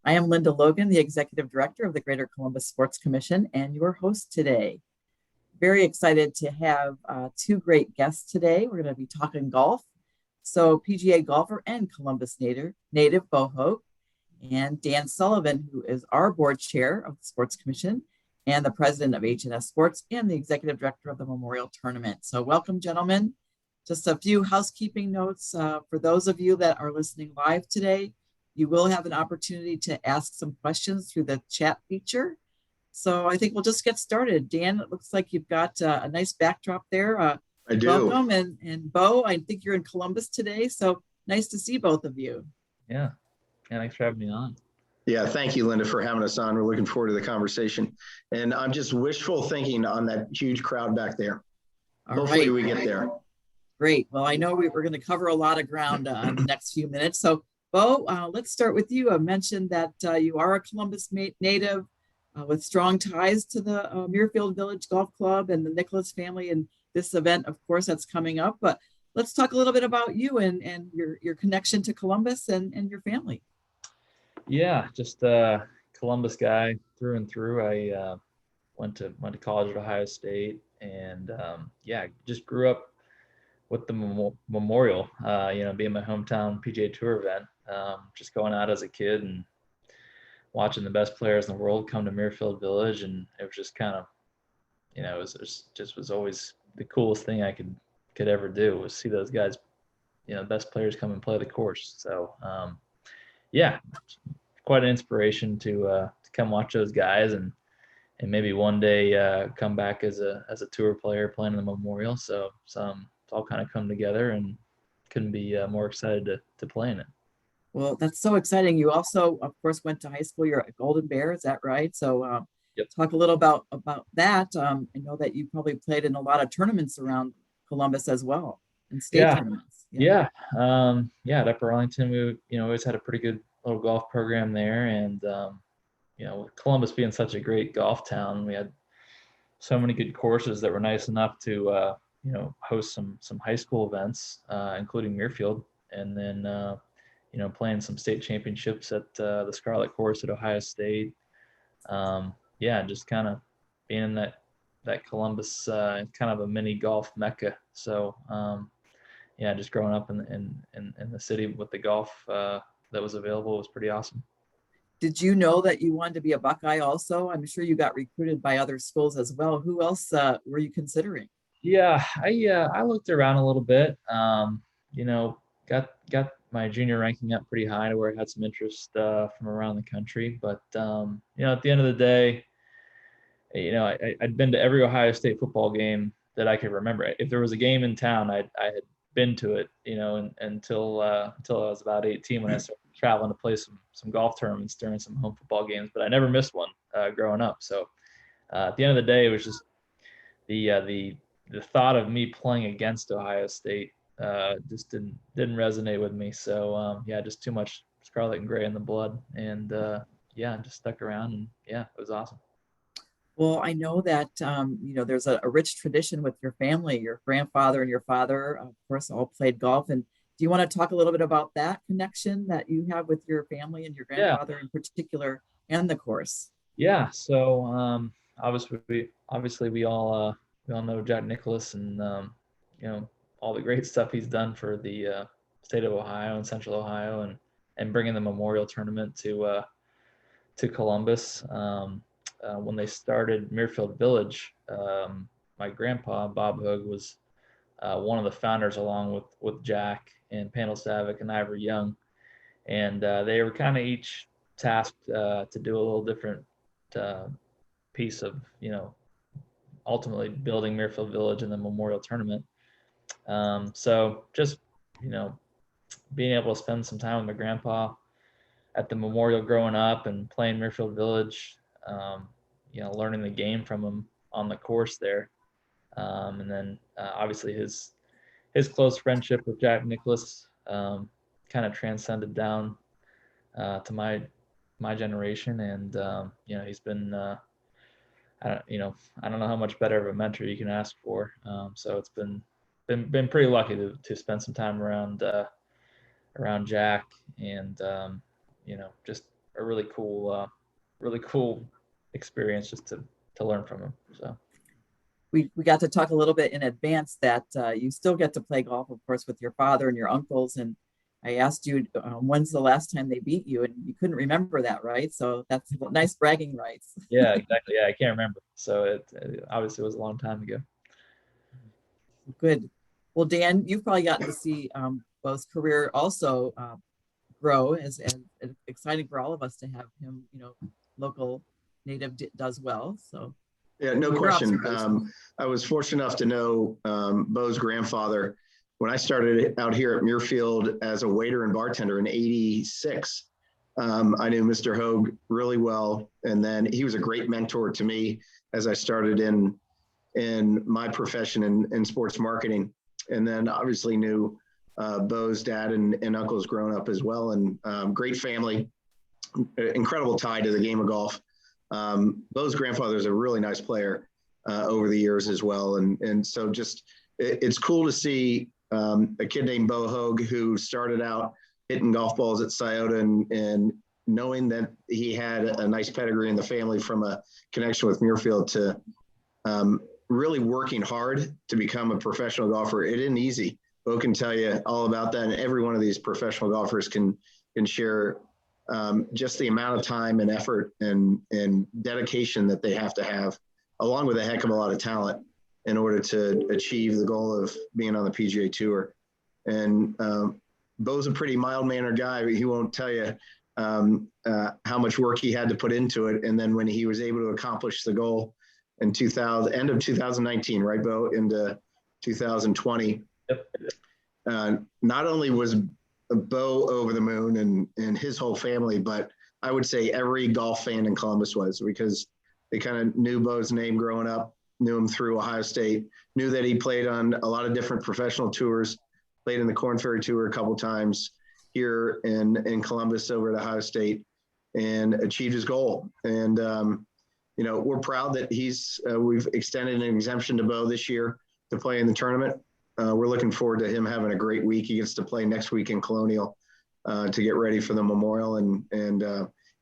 I am Linda Logan, the Executive Director of the Greater Columbus Sports Commission, and your host today. Very excited to have two great guests today. We're going to be talking golf. So, PGA golfer and Columbus native Bo Hoag, and Dan Sullivan, who is our board chair of the Sports Commission and the president of H&S Sports and the executive director of the Memorial Tournament. So, welcome, gentlemen. Just a few housekeeping notes for those of you that are listening live today. You will have an opportunity to ask some questions through the chat feature. So I think we'll just get started. Dan, it looks like you've got a nice backdrop there. I do. Welcome. And Bo, I think you're in Columbus today. So nice to see both of you. Yeah, thanks for having me on. Yeah, thank you, Linda, for having us on. We're looking forward to the conversation. And I'm just wishful thinking on that huge crowd back there. Hopefully we get there. Great. Well, I know we're going to cover a lot of ground in the next few minutes. So Bo, let's start with you. I mentioned that you are a Columbus native with strong ties to the Muirfield Village Golf Club and the Nicholas family and this event, of course, that's coming up. But let's talk a little bit about you and your connection to Columbus and your family. Yeah, just a Columbus guy through and through. I went to college at Ohio State, and just grew up with the Memorial. Being my hometown PGA Tour event. Just going out as a kid and watching the best players in the world come to Muirfield Village, and it was just kind of, it was always the coolest thing I could ever do was see those guys, best players come and play the course. So, quite an inspiration to come watch those guys and maybe one day come back as a tour player playing in the Memorial. So it's all kind of come together, and couldn't be more excited to play in it. Well, that's so exciting. You also, of course, went to high school. You're at Golden Bear, is that right? So Yep. Talk a little about that. I know that you probably played in a lot of tournaments around Columbus as well, and state tournaments. Yeah. At Upper Arlington, we always had a pretty good little golf program there, and with Columbus being such a great golf town, we had so many good courses that were nice enough to host some high school events, including Muirfield, and then playing some state championships at the Scarlet Course at Ohio State. Just kind of being in that Columbus kind of a mini golf mecca. So just growing up in the city with the golf that was available was pretty awesome. Did you know that you wanted to be a Buckeye also? I'm sure you got recruited by other schools as well. Who else were you considering? Yeah, I looked around a little bit. Got my junior ranking up pretty high to where I had some interest from around the country. But at the end of the day, I'd been to every Ohio State football game that I could remember. If there was a game in town, I had been to it, until I was about 18 when I started traveling to play some golf tournaments during some home football games. But I never missed one growing up. So at the end of the day, it was just the thought of me playing against Ohio State just didn't resonate with me. So just too much scarlet and gray in the blood, and just stuck around, and it was awesome. Well, I know that there's a rich tradition with your family. Your grandfather and your father, of course, all played golf. And do you want to talk a little bit about that connection that you have with your family and your grandfather in particular, and the course? Yeah. So obviously we all know Jack Nicklaus, and all the great stuff he's done for the state of Ohio and Central Ohio, and bringing the Memorial Tournament to Columbus. When they started Muirfield Village, my grandpa, Bob Hoag, was one of the founders, along with Jack and Pandel Savick and Ivor Young. And they were kind of each tasked to do a little different piece of, ultimately building Muirfield Village and the Memorial Tournament. So just, being able to spend some time with my grandpa at the Memorial growing up and playing Muirfield Village, learning the game from him on the course there. And then obviously his close friendship with Jack Nicklaus kind of transcended down to my generation. And, he's been, I don't know how much better of a mentor you can ask for. So it's been pretty lucky to spend some time around Jack, and, just really cool experience just to learn from him. So we got to talk a little bit in advance that you still get to play golf, of course, with your father and your uncles. And I asked you, when's the last time they beat you? And you couldn't remember that, right? So that's nice bragging rights. yeah, exactly. Yeah, I can't remember. So it obviously was a long time ago. Good. Well, Dan, you've probably gotten to see Bo's career also grow, and exciting for all of us to have him, local native does well. So Yeah, no question. I was fortunate enough to know Bo's grandfather when I started out here at Muirfield as a waiter and bartender in '86. I knew Mr. Hogue really well, and then he was a great mentor to me as I started in my profession in sports marketing, and then obviously knew Bo's dad and uncles growing up as well, and great family, incredible tie to the game of golf. Bo's grandfather is a really nice player over the years as well. And so just, it's cool to see a kid named Bo Hoag who started out hitting golf balls at Scioto and knowing that he had a nice pedigree in the family from a connection with Muirfield to really working hard to become a professional golfer. It isn't easy. Bo can tell you all about that. And every one of these professional golfers can share just the amount of time and effort and dedication that they have to have, along with a heck of a lot of talent in order to achieve the goal of being on the PGA Tour. And Bo's a pretty mild-mannered guy. He won't tell you how much work he had to put into it. And then when he was able to accomplish the goal in end of 2019, right, Bo, into 2020, not only was Bo over the moon and his whole family, but I would say every golf fan in Columbus was, because they kind of knew Bo's name growing up, knew him through Ohio State, knew that he played on a lot of different professional tours, played in the Korn Ferry Tour a couple times here in Columbus over at Ohio State, and achieved his goal. And, we're proud that we've extended an exemption to Bo this year to play in the tournament. We're looking forward to him having a great week. He gets to play next week in Colonial to get ready for the Memorial. And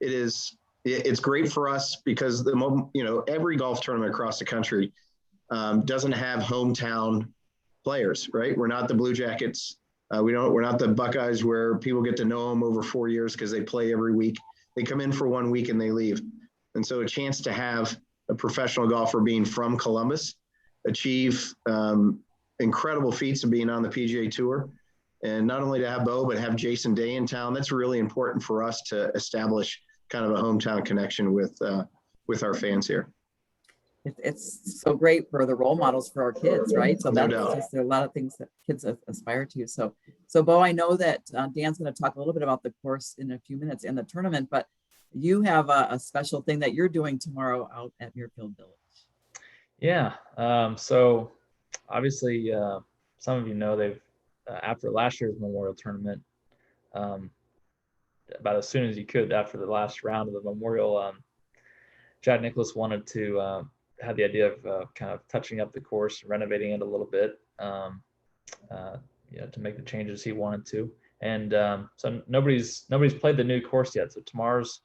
it's great for us because every golf tournament across the country doesn't have hometown players, right? We're not the Blue Jackets. We're not the Buckeyes where people get to know them over 4 years because they play every week. They come in for 1 week and they leave. And so a chance to have a professional golfer being from Columbus achieve incredible feats of being on the PGA Tour, and not only to have Bo, but have Jason Day in town. That's really important for us to establish kind of a hometown connection with our fans here. It's so great for the role models for our kids, right? So No that's doubt. just, there are a lot of things that kids aspire to. So Bo, I know that Dan's going to talk a little bit about the course in a few minutes in the tournament, but you have a special thing that you're doing tomorrow out at Muirfield Village. Yeah. So obviously, some of you know they've after last year's Memorial Tournament, about as soon as you could after the last round of the Memorial, Jack Nicklaus wanted to had the idea of kind of touching up the course, renovating it a little bit, to make the changes he wanted to. And so nobody's played the new course yet. So tomorrow's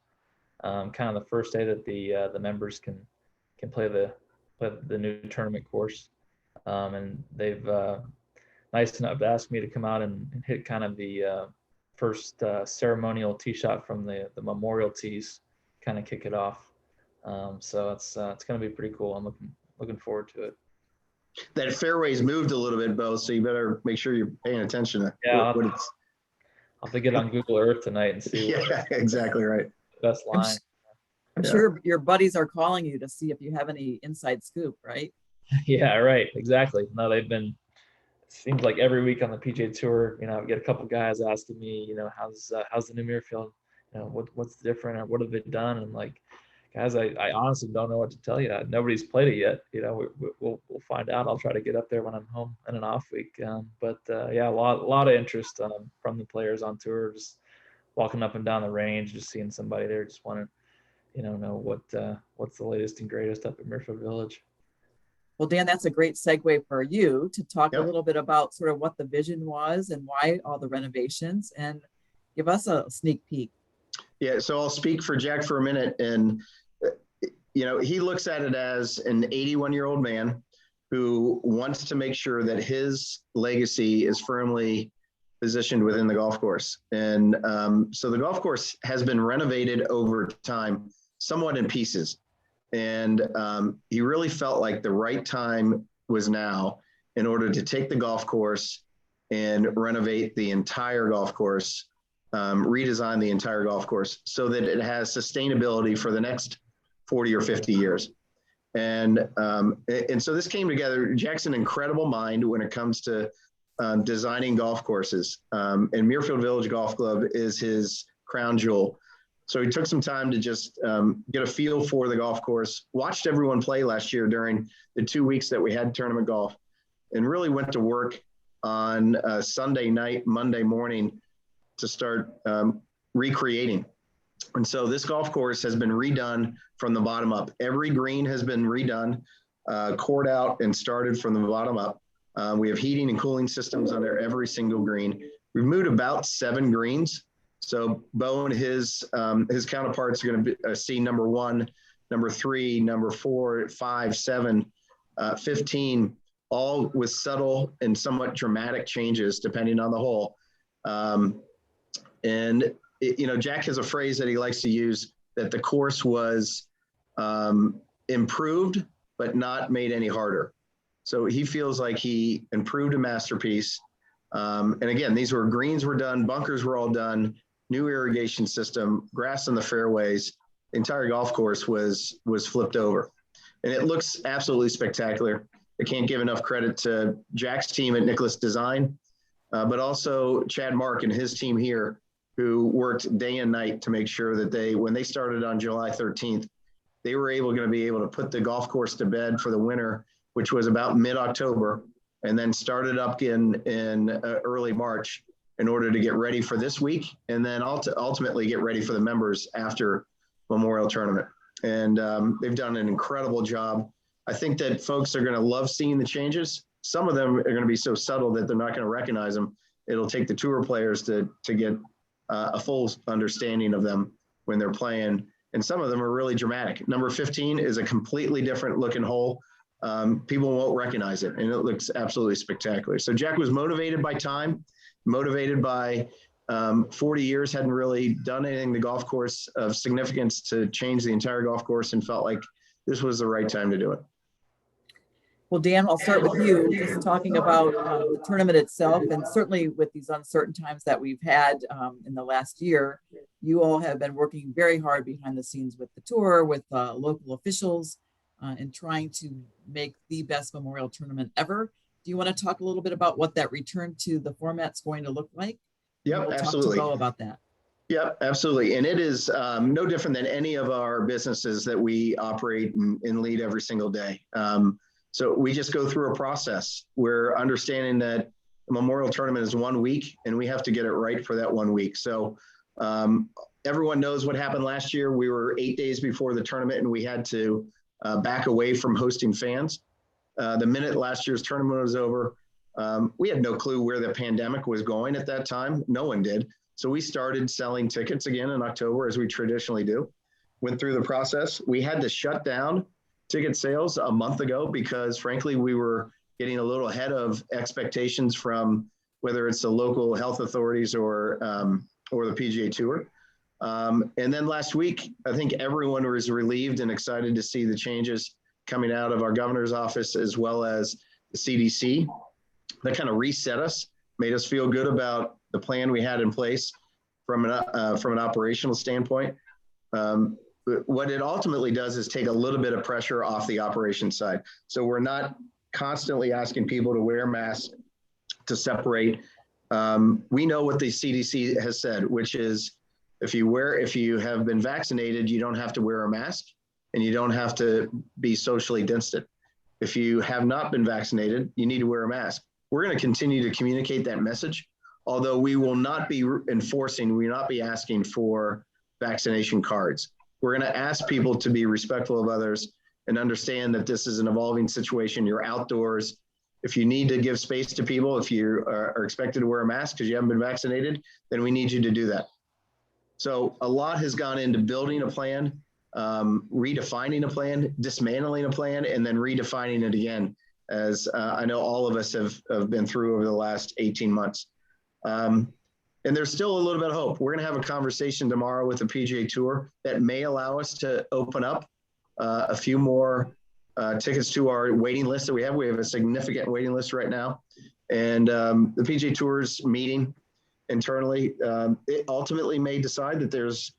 kind of the first day that the members can play the new tournament course. And they've nice enough to ask me to come out and hit kind of the first ceremonial tee shot from the memorial tees, kind of kick it off. So it's going to be pretty cool. I'm looking forward to it. That fairway's moved a little bit, Bo, so you better make sure you're paying attention to what it's. I'll have to get on Google Earth tonight and see. Yeah, exactly right. The best line. I'm sure your buddies are calling you to see if you have any inside scoop, right? Yeah, right. Exactly. No, they've been, it seems like every week on the PGA Tour, I get a couple guys asking me, how's the new Muirfield? What's different, or what have they done? And like, guys, I honestly don't know what to tell you. Nobody's played it yet. We'll find out. I'll try to get up there when I'm home in an off week. But yeah, a lot of interest from the players on tour, just walking up and down the range, just seeing somebody there, just want to, know what's the latest and greatest up at Muirfield Village. Well, Dan, that's a great segue for you to talk Yep. a little bit about sort of what the vision was and why all the renovations, and give us a sneak peek. Yeah, so I'll speak for Jack for a minute. And, he looks at it as an 81-year-old man who wants to make sure that his legacy is firmly positioned within the golf course. And so the golf course has been renovated over time, somewhat in pieces. And he really felt like the right time was now in order to take the golf course and renovate the entire golf course, redesign the entire golf course so that it has sustainability for the next 40 or 50 years. And so this came together. Jack's an incredible mind when it comes to designing golf courses. And Muirfield Village Golf Club is his crown jewel. So he took some time to just get a feel for the golf course, watched everyone play last year during the 2 weeks that we had tournament golf, and really went to work on Sunday night, Monday morning to start recreating. And so this golf course has been redone from the bottom up. Every green has been redone, cored out and started from the bottom up. We have heating and cooling systems under every single green. We've moved about 7 greens. So Bo and his counterparts are going to see number 1, number 3, number 4, 5, 7, 15, all with subtle and somewhat dramatic changes depending on the hole. Jack has a phrase that he likes to use, that the course was improved, but not made any harder. So he feels like he improved a masterpiece. And again, these were greens were done, bunkers were all done, new irrigation system, grass in the fairways. The entire golf course was flipped over. And it looks absolutely spectacular. I can't give enough credit to Jack's team at Nicholas Design, but also Chad Mark and his team here, who worked day and night to make sure that when they started on July 13th, they were going to be able to put the golf course to bed for the winter, which was about mid-October, and then started up in early March in order to get ready for this week, and then ultimately get ready for the members after Memorial Tournament. And they've done an incredible job. I think that folks are going to love seeing the changes. Some of them are going to be so subtle that they're not going to recognize them. It'll take the tour players to get a full understanding of them when they're playing. And some of them are really dramatic. Number 15 is a completely different looking hole. People won't recognize it, and it looks absolutely spectacular. So Jack was motivated by time, motivated by 40 years, hadn't really done anything the golf course of significance to change the entire golf course, and felt like this was the right time to do it. Well, Dan, I'll start with you, just talking about the tournament itself, and certainly with these uncertain times that we've had in the last year, you all have been working very hard behind the scenes with the tour, with local officials, and trying to make the best Memorial Tournament ever. Do you want to talk a little bit about what that return to the format's going to look like? Yep, we'll absolutely. Talk to Bo about that. Yep, absolutely. And it is no different than any of our businesses that we operate and lead every single day. So we just go through a process. We're understanding that the Memorial Tournament is 1 week, and we have to get it right for that 1 week. So everyone knows what happened last year. We were 8 days before the tournament, and we had to back away from hosting fans. The minute last year's tournament was over, we had no clue where the pandemic was going at that time. No one did. So we started selling tickets again in October, as we traditionally do. Went through the process. We had to shut down ticket sales a month ago because, frankly, we were getting a little ahead of expectations from whether it's the local health authorities or the PGA Tour. And then last week, I think everyone was relieved and excited to see the changes coming out of our governor's office as well as the CDC. That kind of reset us, made us feel good about the plan we had in place from an operational standpoint. What it ultimately does is take a little bit of pressure off the operations side. So we're not constantly asking people to wear masks to separate. We know what the CDC has said, which is if you have been vaccinated, you don't have to wear a mask and you don't have to be socially distant. If you have not been vaccinated, you need to wear a mask. We're going to continue to communicate that message, although we will not be enforcing, we will not be asking for vaccination cards. We're going to ask people to be respectful of others and understand that this is an evolving situation. You're outdoors. If you need to give space to people, if you are expected to wear a mask because you haven't been vaccinated, then we need you to do that. So a lot has gone into building a plan, redefining a plan, dismantling a plan, and then redefining it again, as I know all of us have been through over the last 18 months. And there's still a little bit of hope. We're going to have a conversation tomorrow with the PGA Tour that may allow us to open up a few more tickets to our waiting list that we have. We have a significant waiting list right now. And the PGA Tour's meeting internally, it ultimately may decide that there's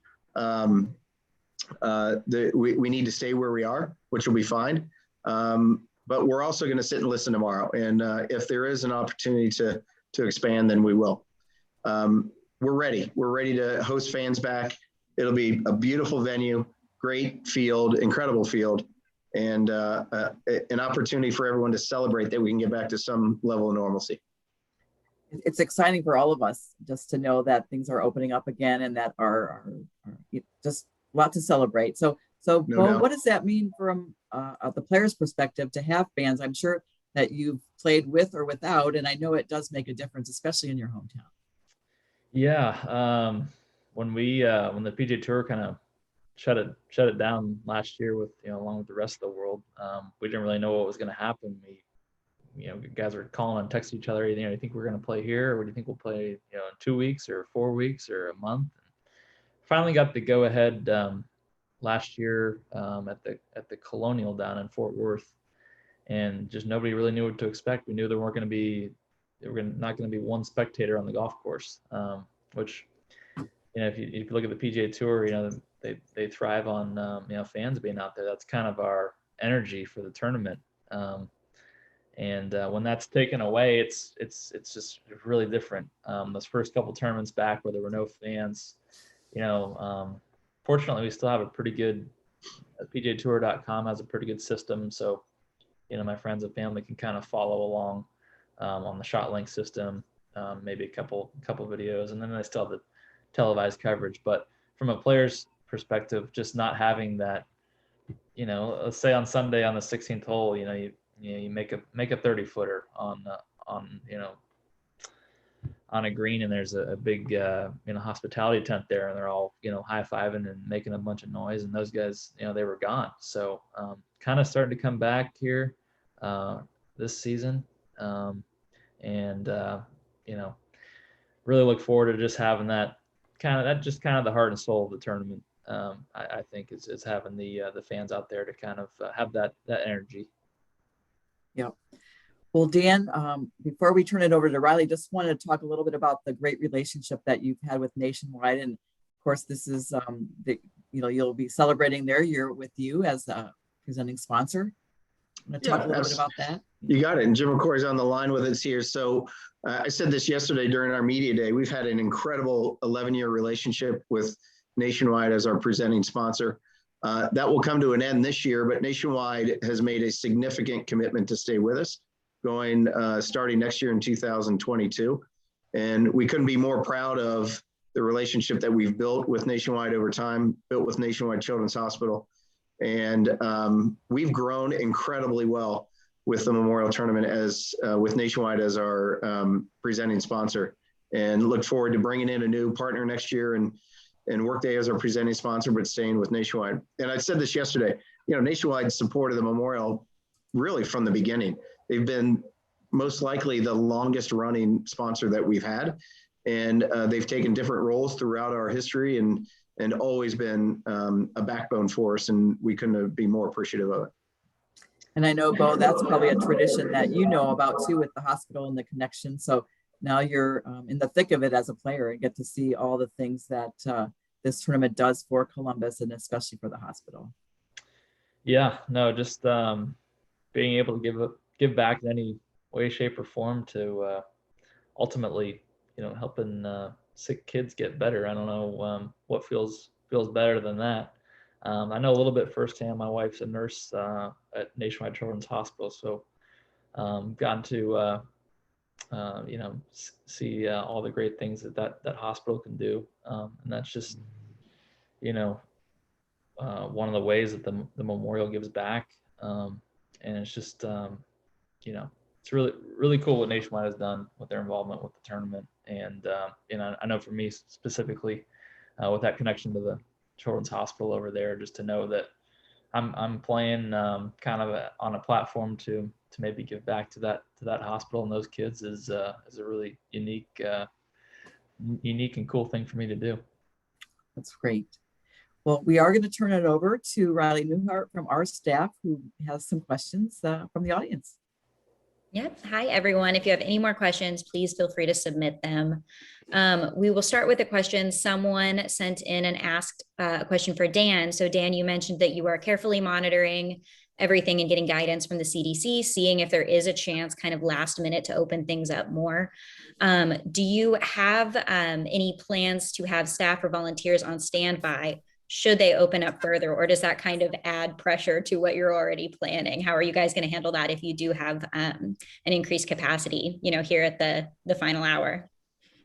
we need to stay where we are, which will be fine. But we're also going to sit and listen tomorrow. And if there is an opportunity to expand, then we will. We're ready. We're ready to host fans back. It'll be a beautiful venue, great field, incredible field, and an opportunity for everyone to celebrate that we can get back to some level of normalcy. It's exciting for all of us just to know that things are opening up again and that are just a lot to celebrate. So No Bo, doubt. what does that mean from the player's perspective to have fans? I'm sure that you've played with or without, and I know it does make a difference, especially in your hometown. Yeah. When the PGA Tour kind of shut it down last year with, along with the rest of the world, we didn't really know what was going to happen. Guys were calling and texting each other, you think we're going to play here, or what do you think we'll play, in 2 weeks or 4 weeks or a month? And finally got the go ahead last year at the Colonial down in Fort Worth, and just nobody really knew what to expect. We knew there weren't going to be not going to be one spectator on the golf course, which, if you look at the PGA Tour, they thrive on fans being out there. That's kind of our energy for the tournament. And when that's taken away, it's just really different. Those first couple tournaments back where there were no fans, fortunately we still have a pretty good PGAtour.com has a pretty good system. So, my friends and family can kind of follow along on the ShotLink system, maybe a couple videos, and then they still have the televised coverage. But from a player's perspective, just not having that, let's say on Sunday on the 16th hole, you make a 30-footer on a green, and there's a big hospitality tent there, and they're all high-fiving and making a bunch of noise, and those guys they were gone. So kind of starting to come back here this season, and really look forward to just having that kind of the heart and soul of the tournament. I think is having the fans out there to kind of have that energy. Yeah. Well, Dan, before we turn it over to Riley, just wanted to talk a little bit about the great relationship that you've had with Nationwide. And of course, this is, you'll be celebrating their year with you as a presenting sponsor. I'm going to talk a little bit about that. You got it. And Jim McCoy is on the line with us here. So I said this yesterday during our media day. We've had an incredible 11-year relationship with Nationwide as our presenting sponsor. That will come to an end this year, but Nationwide has made a significant commitment to stay with us going starting next year in 2022. And we couldn't be more proud of the relationship that we've built with Nationwide over time, built with Nationwide Children's Hospital. And we've grown incredibly well with the Memorial Tournament with Nationwide as our presenting sponsor, and look forward to bringing in a new partner next year and Workday as our presenting sponsor, but staying with Nationwide. And I said this yesterday, Nationwide supported the Memorial really from the beginning. They've been most likely the longest running sponsor that we've had. And they've taken different roles throughout our history and always been a backbone for us. And we couldn't be more appreciative of it. And I know, Bo, that's probably a tradition that you know about too, with the hospital and the connection. So now you're in the thick of it as a player and get to see all the things that this tournament does for Columbus and especially for the hospital. Yeah, no, just being able to give back in any way, shape, or form to ultimately, helping sick kids get better. I don't know what feels better than that. I know a little bit firsthand. My wife's a nurse at Nationwide Children's Hospital, so gotten to see all the great things that hospital can do, and that's just one of the ways that the Memorial gives back, and it's just it's really cool what Nationwide has done with their involvement with the tournament. And I know for me specifically, with that connection to the Children's Hospital over there, just to know that I'm playing kind of on a platform to maybe give back to that hospital and those kids is a really unique and cool thing for me to do. That's great. Well, we are going to turn it over to Riley Newhart from our staff, who has some questions from the audience. Yep. Hi, everyone. If you have any more questions, please feel free to submit them. We will start with a question. Someone sent in and asked a question for Dan. So Dan, you mentioned that you are carefully monitoring everything and getting guidance from the CDC, seeing if there is a chance kind of last minute to open things up more. Do you have any plans to have staff or volunteers on standby should they open up further, or does that kind of add pressure to what you're already planning? How are you guys going to handle that if you do have an increased capacity, here at the final hour?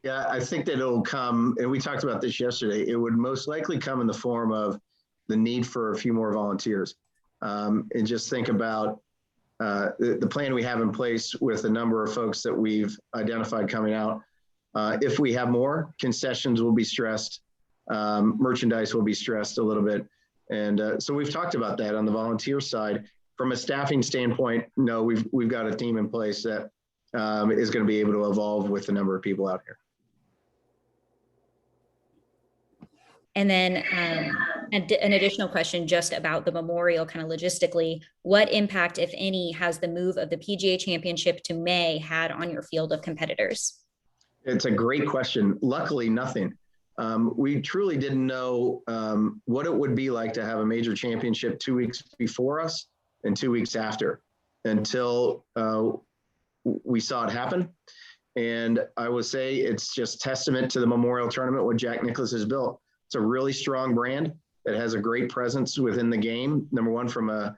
Yeah, I think that it'll come, and we talked about this yesterday, it would most likely come in the form of the need for a few more volunteers. And just think about the plan we have in place with the number of folks that we've identified coming out. If we have more, concessions will be stressed. Merchandise will be stressed a little bit. And so we've talked about that on the volunteer side. From a staffing standpoint, no, we've got a team in place that is going to be able to evolve with the number of people out here. And then an additional question just about the memorial, kind of logistically, what impact, if any, has the move of the PGA Championship to May had on your field of competitors? It's a great question. Luckily, nothing. We truly didn't know what it would be like to have a major championship 2 weeks before us and 2 weeks after until we saw it happen. And I would say it's just testament to the Memorial Tournament, what Jack Nicklaus has built. It's a really strong brand that has a great presence within the game. Number one, from a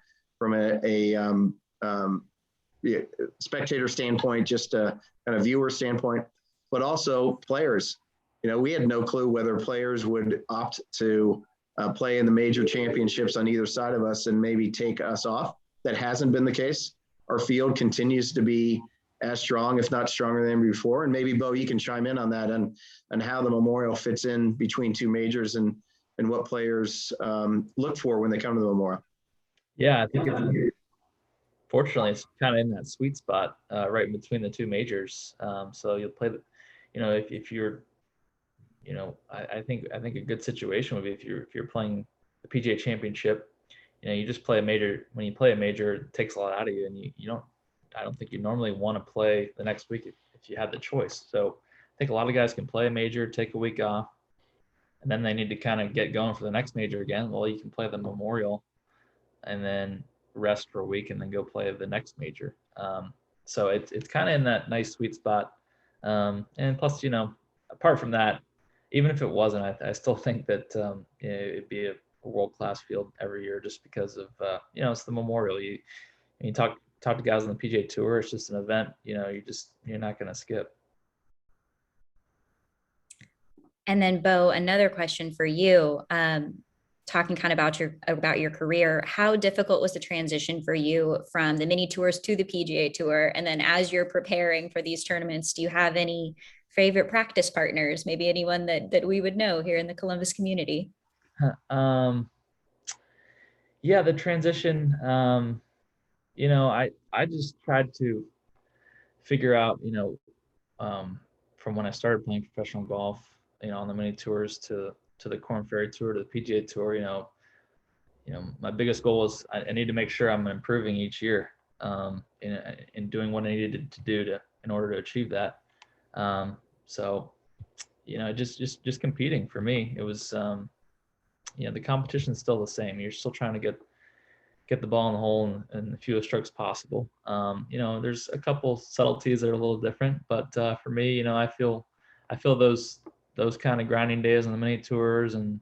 spectator standpoint, just a kind of viewer standpoint, but also players. We had no clue whether players would opt to play in the major championships on either side of us and maybe take us off. That hasn't been the case. Our field continues to be as strong, if not stronger than before. And maybe, Bo, you can chime in on that and how the Memorial fits in between two majors and what players look for when they come to the Memorial. Yeah, I think fortunately it's kind of in that sweet spot right in between the two majors. So you'll play if you're, I think a good situation would be if you're playing the PGA Championship, you just play a major. When you play a major, it takes a lot out of you, and I don't think you normally want to play the next week if you had the choice. So I think a lot of guys can play a major, take a week off, and then they need to kind of get going for the next major again. Well, you can play the Memorial and then rest for a week and then go play the next major. So it's kind of in that nice sweet spot. And plus, apart from that, even if it wasn't, I still think that it'd be a world-class field every year just because of, it's the Memorial. You talk to guys on the PGA Tour, it's just an event, you're not going to skip. And then Bo, another question for you, talking kind of about your career, how difficult was the transition for you from the mini tours to the PGA Tour? And then as you're preparing for these tournaments, do you have any favorite practice partners, maybe anyone that we would know here in the Columbus community? Yeah, the transition, I just tried to figure out, from when I started playing professional golf, on the mini tours to the Korn Ferry Tour to the PGA Tour, my biggest goal is I need to make sure I'm improving each year, in doing what I needed to do in order to achieve that. So, just competing for me, it was, the competition's still the same. You're still trying to get the ball in the hole in the fewest strokes possible. There's a couple subtleties that are a little different, but for me, I feel those kind of grinding days on the mini tours and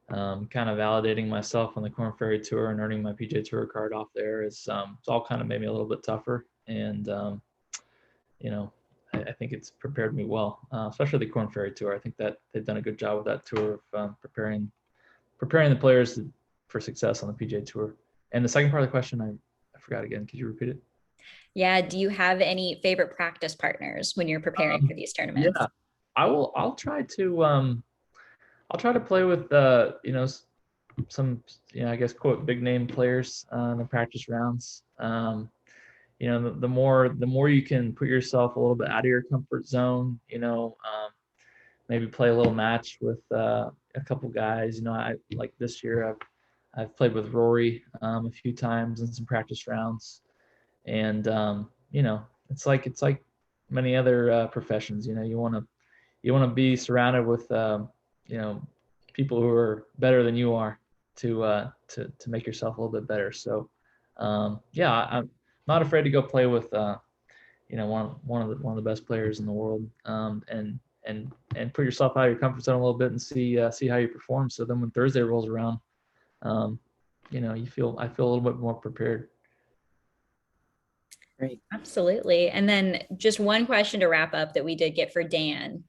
kind of validating myself on the Korn Ferry Tour and earning my PGA Tour card off there is it's all kind of made me a little bit tougher. And, I think it's prepared me well, especially the Korn Ferry Tour. I think that they've done a good job with that tour of preparing the players for success on the PGA Tour. And the second part of the question, I forgot again. Could you repeat it? Yeah. Do you have any favorite practice partners when you're preparing for these tournaments? Yeah, I'll try to I'll try to play with some I guess quote big name players in the practice rounds. The more you can put yourself a little bit out of your comfort zone, maybe play a little match with a couple guys. I like this year I've played with Rory a few times in some practice rounds, and it's like many other professions. You want to be surrounded with people who are better than you are to make yourself a little bit better. So I'm not afraid to go play with one of the best players in the world, and put yourself out of your comfort zone a little bit and see how you perform. So then when Thursday rolls around, I feel a little bit more prepared. Great. Absolutely. And then just one question to wrap up that we did get for Dan.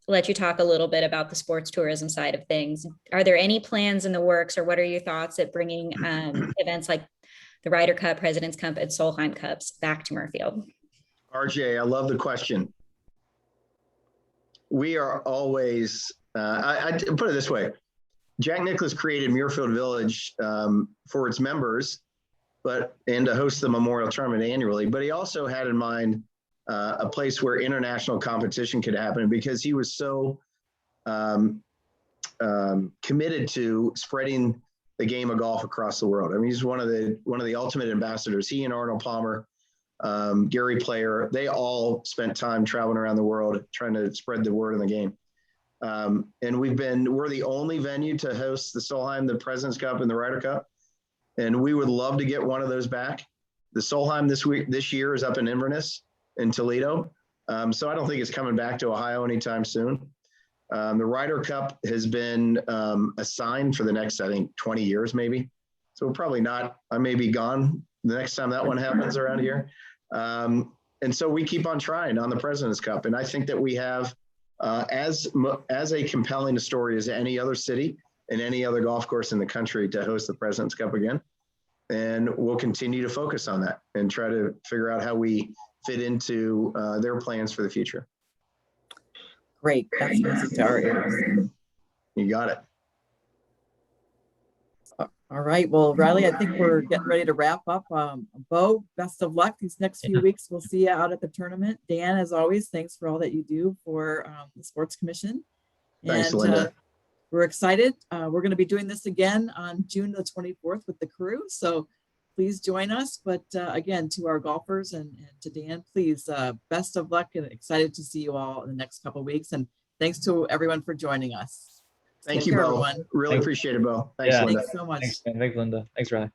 Let you talk a little bit about the sports tourism side of things. Are there any plans in the works, or what are your thoughts at bringing events like the Ryder Cup, President's Cup, and Solheim Cups back to Muirfield? RJ, I love the question. We are always, I put it this way, Jack Nicklaus created Muirfield Village for its members, and to host the memorial tournament annually. But he also had in mind a place where international competition could happen, because he was so committed to spreading the game of golf across the world. I mean, he's one of the ultimate ambassadors. He and Arnold Palmer, Gary Player, they all spent time traveling around the world trying to spread the word of the game. And we're the only venue to host the Solheim, the President's Cup, and the Ryder Cup. And we would love to get one of those back. The Solheim this year is up in Inverness in Toledo. So I don't think it's coming back to Ohio anytime soon. The Ryder Cup has been assigned for the next, I think, 20 years maybe. So we're probably not, I may be gone the next time that one happens around here. And so we keep on trying on the President's Cup. And I think that we have as a compelling a story as any other city and any other golf course in the country to host the President's Cup again. And we'll continue to focus on that and try to figure out how we fit into their plans for the future. Great. That's music to our ears. You got it. All right. Well, Riley, I think we're getting ready to wrap up. Bo, best of luck these next few weeks. We'll see you out at the tournament. Dan, as always, thanks for all that you do for the Sports Commission. Thanks, Linda. We're excited. We're going to be doing this again on June the 24th with the crew. So please join us. But again, to our golfers and to Dan, please, best of luck, and excited to see you all in the next couple of weeks. And thanks to everyone for joining us. Thank you, Bo. Everyone. Really appreciate it, Bo. Thanks, Linda. Thanks so much. Thanks, Linda. Thanks, Riley.